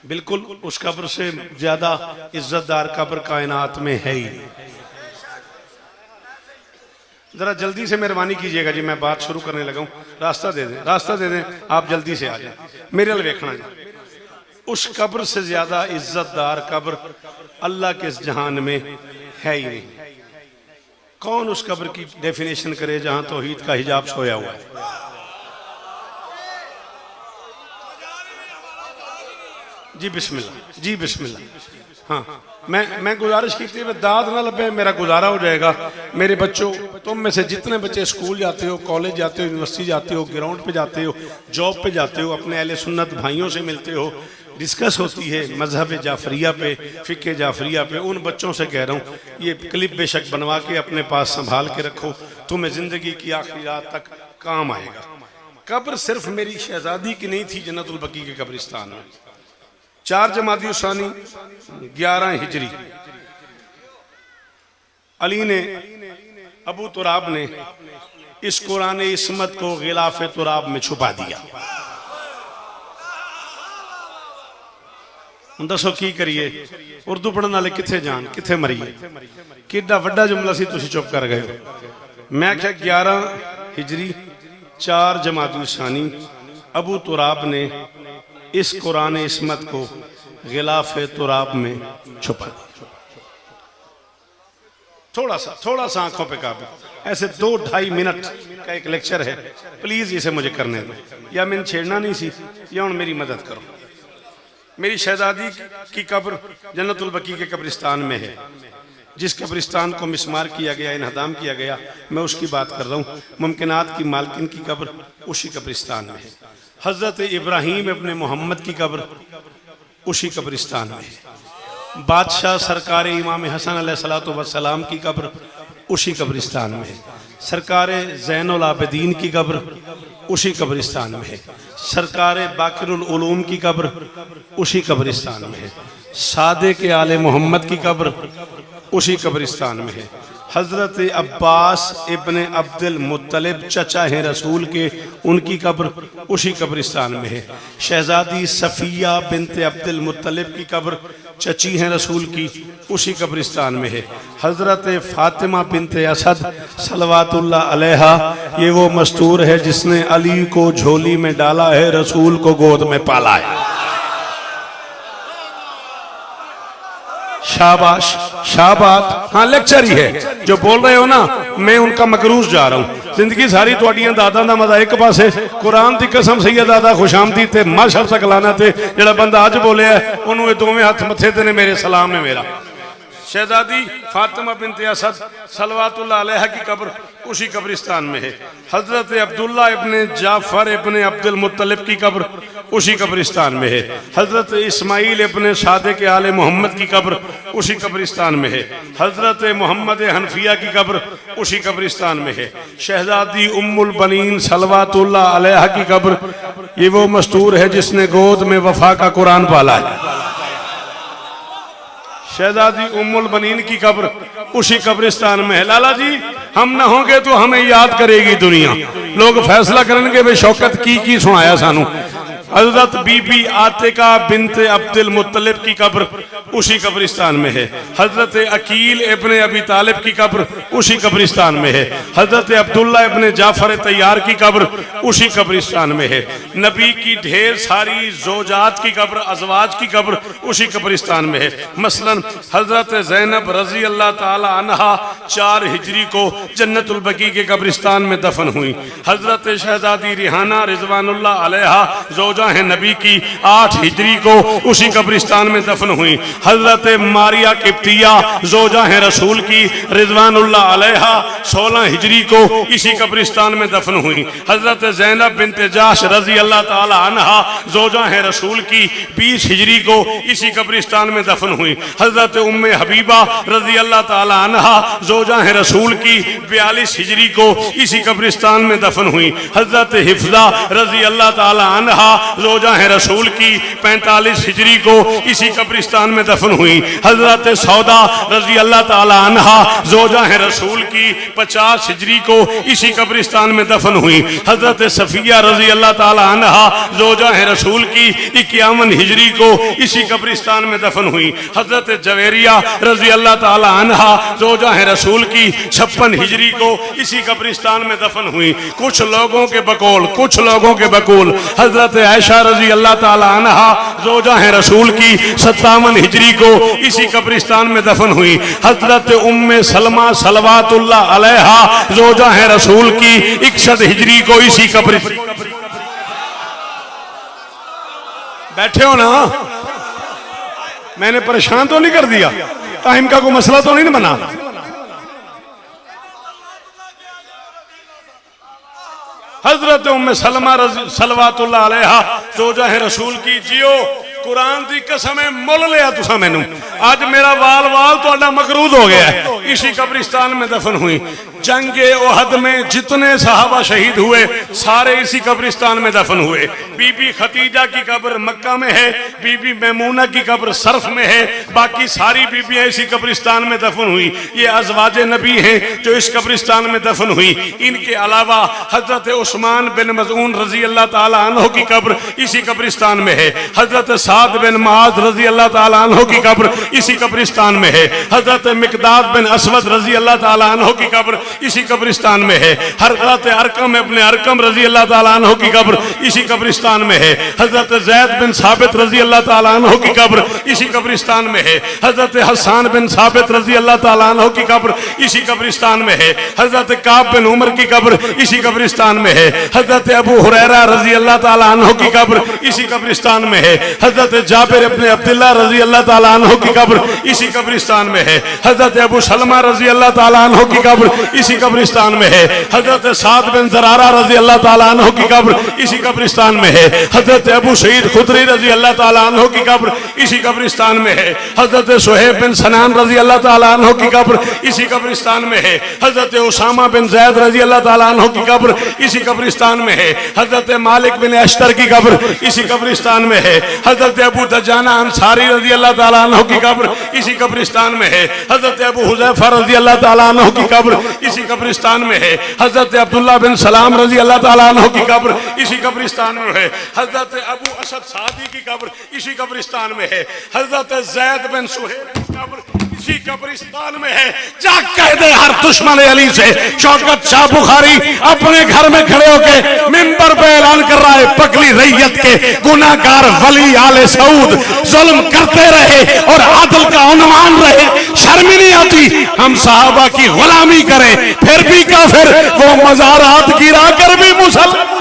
बिल्कुल उस कब्र से ज्यादा इज्जतदार कब्र कायनात में है ही। जरा जल्दी से मेहरबानी कीजिएगा जी, मैं बात शुरू करने लगा हूं। रास्ता दे दें, रास्ता दे दें, आप जल्दी से आ जाए, मेरे अल देखना जी। उस कब्र से ज्यादा इज्जतदार कब्र अल्लाह के इस जहान में है ही नहीं। कौन उस कब्र की डेफिनेशन करे जहां तौहीद का हिजाब सोया हुआ है? जी बिस्मिल्लाह, जी बिस्मिल्लाह। हाँ, मैं गुजारिश की थी, दाद ना लगे, मेरा गुजारा हो जाएगा। मेरे बच्चों, तुम में से जितने बच्चे स्कूल जाते हो, कॉलेज जाते हो, यूनिवर्सिटी जाते हो, ग्राउंड पे जाते हो, जॉब पे जाते हो, अपने अहले सुन्नत भाइयों से मिलते हो, डिस्कस होती है मजहब जाफरिया पे, फ़िक़्ह जाफरिया पे, उन बच्चों से कह रहा हूँ ये क्लिप बेशक बनवा के अपने पास संभाल के रखो, तुम्हें ज़िंदगी की आखिरी रात तक काम आएगा। कब्र सिर्फ मेरी शहजादी की नहीं थी जन्नतुल बकी के कब्रिस्तान में। 4 जमादी उसानी 11 हिजरी अली ने, अबू तुराब ने इस कुरान इस्मत को गिलाफ तुराब में छुपा दिया। दसो की करिए, उर्दू पढ़ने वाले किथे जान, किथे मरीए? किड्डा वड्डा जुमला सी, तुसी चुप कर गए हो। मैं क्या 11 हिजरी 4 जमादी उसानी अबू तुराब ने इस कुरान इस्मत को गिलाफ तुराब में छुपा दिया। थोड़ा सा आंखों पे काबू। ऐसे 2-2.5 मिनट का एक लेक्चर है, प्लीज इसे मुझे करने दो। या मैंने छेड़ना नहीं सी, या उन मेरी मदद करो। मेरी शहजादी की कब्र जन्नतुल बकी के कब्रिस्तान में है। जिस कब्रिस्तान को मिस्मार किया गया, इन्हदाम किया गया, मैं उसकी बात कर रहा हूँ। मुमकिनात की मालकिन की कब्र उसी कब्रिस्तान में है। हजरत इब्राहीम अपने मोहम्मद की कब्र उसी कब्रिस्तान में है। बादशाह सरकार इमाम हसन अलैहिस्सलातु वस्सलाम की कब्र उसी कब्रिस्तान में है। सरकार ज़ैनुल आबिदीन की कब्र उसी कब्रिस्तान में है। सरकार बाकिरुल उलूम की कब्र उसी कब्रिस्तान में है। सादे के आले मोहम्मद की कब्र उसी कब्रिस्तान में है। हजरत अब्बास इब्ने अब्दुल मुत्तलिब चचा हैं रसूल के, उनकी कब्र उसी कब्रिस्तान में है। शहजादी सफ़िया बिनते अब्दुल मुत्तलिब की कब्र चची हैं रसूल की, उसी कब्रिस्तान में है। हजरत फातिमा बिनते असद सलवातुल्लाह अलैहा, ये वो मस्तूर है जिसने अली को झोली में डाला है, रसूल को गोद में पाला है। शाबाश शाबाश। हाँ, लेक्चर ही है जो बोल रहे हो ना, मैं उनका मकरूज जा रहा हूँ। जिंदगी सारी तुहाडियां दादा दा मजा एक पासे, कुरान दी कसम सैयद दादा खुशामदी ते माशर तक लाना ते जेड़ा बंदा अज बोलिया उन्होंने दोवें हाथ मथे ते ने मेरे सलाम है मेरा। शहजादी फातिमा बिनते असद सलवातुल्लाह अलैहा की कब्र उसी कब्रिस्तान में है। हजरत अब्दुल्ला इब्ने जाफर इब्ने अब्दुल मुत्तलिब की कब्र उसी कब्रिस्तान में है। हजरत इस्माइल इब्ने सादे के आले मोहम्मद की कब्र उसी कब्रिस्तान में है। हजरत मोहम्मद हनफिया की कब्र उसी कब्रिस्तान में है। शहजादी उम्मुल बनीन सलवातुल्लाह अलैहा की कब्र, ये वो मस्तूर है जिसने गोद में वफा का कुरान पाला है। शहजादी उम्मुल बनीन की कब्र उसी कब्रिस्तान में है। लाला जी, हम ना होंगे तो हमें याद करेगी दुनिया, लोग फैसला करेंगे वे शौकत की सुनाया सानू। हजरत बीबी आतिका बिनते अब्दुल मुत्तलिब की कब्र उसी कब्रिस्तान में है। हजरत अकील इब्ने अबी तालिब की कब्र उसी कब्रिस्तान में है। हजरत अब्दुल्ला इब्ने जाफर तैयार की कब्र उसी कब्रिस्तान में है। नबी की ढेर सारी जोजात की कब्र, अजवाज की कब्र उसी कब्रिस्तान में है। मसलन हजरत ज़ैनब रजी अल्लाह ताला अन्हा 4 हिजरी को जन्नतुल बकी के कब्रिस्तान में दफन हुई। हजरत शहजादी रिहाना रिजवानुल्लाह अलैहा है नबी की 8 हिजरी को उसी कब्रिस्तान में दफन हुई। हजरत मारिया किप्तिया जोजा है रसूल की रिजवानुल्लाह अलैहा 16 हिजरी को इसी कब्रिस्तान में दफन हुई। हजरत ज़ैनब बिनते जाश रजी अल्लाह ताला अन्हा जोजा है रसूल की 20 हिजरी को इसी कब्रिस्तान में दफन हुई। हजरत उम्मे हबीबा रजी अल्लाह ताला अन्हा जोजा है रसूल की 42 हिजरी को इसी कब्रिस्तान में दफन हुई। हजरत हिफ्जा रजी अल्लाह ताला अन्हा रोजा है रसूल की 45 हिजरी को इसी कब्रिस्तान में दफन हुई। हजरत सौदा रजी अल्लाह ताला अन्हा रोजा है रसूल की 50 हिजरी को इसी कब्रिस्तान में दफन हुई। हजरत सफिया रजी अल्लाह ताला अन्हा रोजा है रसूल की 51 हिजरी को इसी कब्रिस्तान में दफन हुई। हजरत जवेरिया रजी अल्लाह ताला अन्हा रोजा है रसूल की 56 हिजरी को इसी कब्रिस्तान में दफन हुई। कुछ लोगों के बकौल हजरत आयशा रजी अल्लाह ताला अन्हा रोजा है रसूल की 57 हिजरी को इसी कब्रिस्तान में दफन हुई। हजरत उम्मे सलमा सलवातुल्लाह अलैहा रोजा है रसूल की 61 हिजरी को इसी कब्रिस्तान। बैठे हो ना, मैंने परेशान तो नहीं कर दिया, टाइम का कोई मसला तो नहीं बना। हजरत उम्मे सलमा सलवातुल्लाह अलैहा रोजा है रसूल की। जियो कुरान की कसम है, मुल लिया तुसा मैनू, आज मेरा वाल तो मकरूद हो गया है। इसी कब्रिस्तान में दफन हुई। जंगे ओहद में जितने सहाबा शहीद हुए सारे इसी कब्रिस्तान में दफन हुए। बीबी खतीजा की कब्र मक्का में है, बीबी मैमूना की कब्र सर्फ में है, बाकी सारी बीबियां इसी कब्रिस्तान में दफन हुई। ये अज़वाजे नबी हैं जो इस कब्रिस्तान में दफन हुई। इनके अलावा हजरत उस्मान बिन मज़ऊन रजी अल्लाह ताला अन्हु की कब्र इसी कब्रिस्तान में है। हजरत साद बिन मुआज़ रजी अल्लाह ताला अन्हु की कब्र इसी कब्रिस्तान में है। हजरत मिकदाद बिन असवद रजी अल्लाह ताला अन्हु की कब्र इसी कब्रिस्तान में है। हजरत अरकम इब्न अरकम रजी अल्लाह ताला अन्हु की कब्र इसी कब्रिस्तान में है। हजरत ज़ैद बिन साबित रजी अल्लाह ताला अन्हु की कब्र इसी कब्रिस्तान में है। हजरत हसन बिन साबित रजी अल्लाह ताला अन्हु की कब्र इसी कब्रिस्तान में है। हजरत काब बिन उमर की कब्र इसी कब्रिस्तान में है। हजरत अबू हुरैरा रजी अल्लाह ताला अन्हु की कब्र इसी कब्रिस्तान में है। हजरत जाबिर इब्न अब्दुल्लाह रजी अल्लाह ताला अन्हु की कब्र इसी कब्रिस्तान में है। हजरत अबू सलमा रजी अल्लाह ताला अन्हु की कब्र इसी कब्रिस्तान में है। हजरत साद बिन ज़रारा रजी अल्लाह ताला अन्हु की कब्र इसी कब्रिस्तान में है। हजरत अबू सईद खुदरी रजी अल्लाह ताला अन्हु की कब्र इसी कब्रिस्तान में है। हजरत सुहैब बिन सनान रजी अल्लाह ताला अन्हु की कब्र इसी कब्रिस्तान में है। हजरत उसामा बिन ज़ैद रजी अल्लाह ताला अन्हु की कब्र इसी कब्रिस्तान में है। हजरत मालिक बिन अश्तर की कब्र इसी कब्रिस्तान में है। हजरत अबू दजाना अंसारी रजी अल्लाह ताला अन्हु की कब्र इसी कब्रिस्तान में है। हजरत अबू हुज़ैफा रजी अल्लाह ताला अन्हु की कब्र इसी कब्रिस्तान में है। हजरत अब्दुल्लाह बिन सलाम रजी अल्लाह ताला अन्हु की कब्र इसी कब्रिस्तान में है। हजरत अबू असद सादी की कब्र इसी कब्रिस्तान में है। हजरत ज़ैद बिन सुहैल की कब्र इसी कब्रिस्तान में है। जा कह दे हर दुश्मन अली से, शौकत शाह बुखारी अपने घर में खड़े होकर मिंबर पे ऐलान कर रहा है, पगली रैयत के गुनाहगार वली आले सऊद जुल्म करते रहे और आदल का उन्वान रहे, शर्म नहीं आती हम सहाबा की गुलामी करें, फिर भी काफिर वो मज़ारात गिरा कर भी मुसलमान।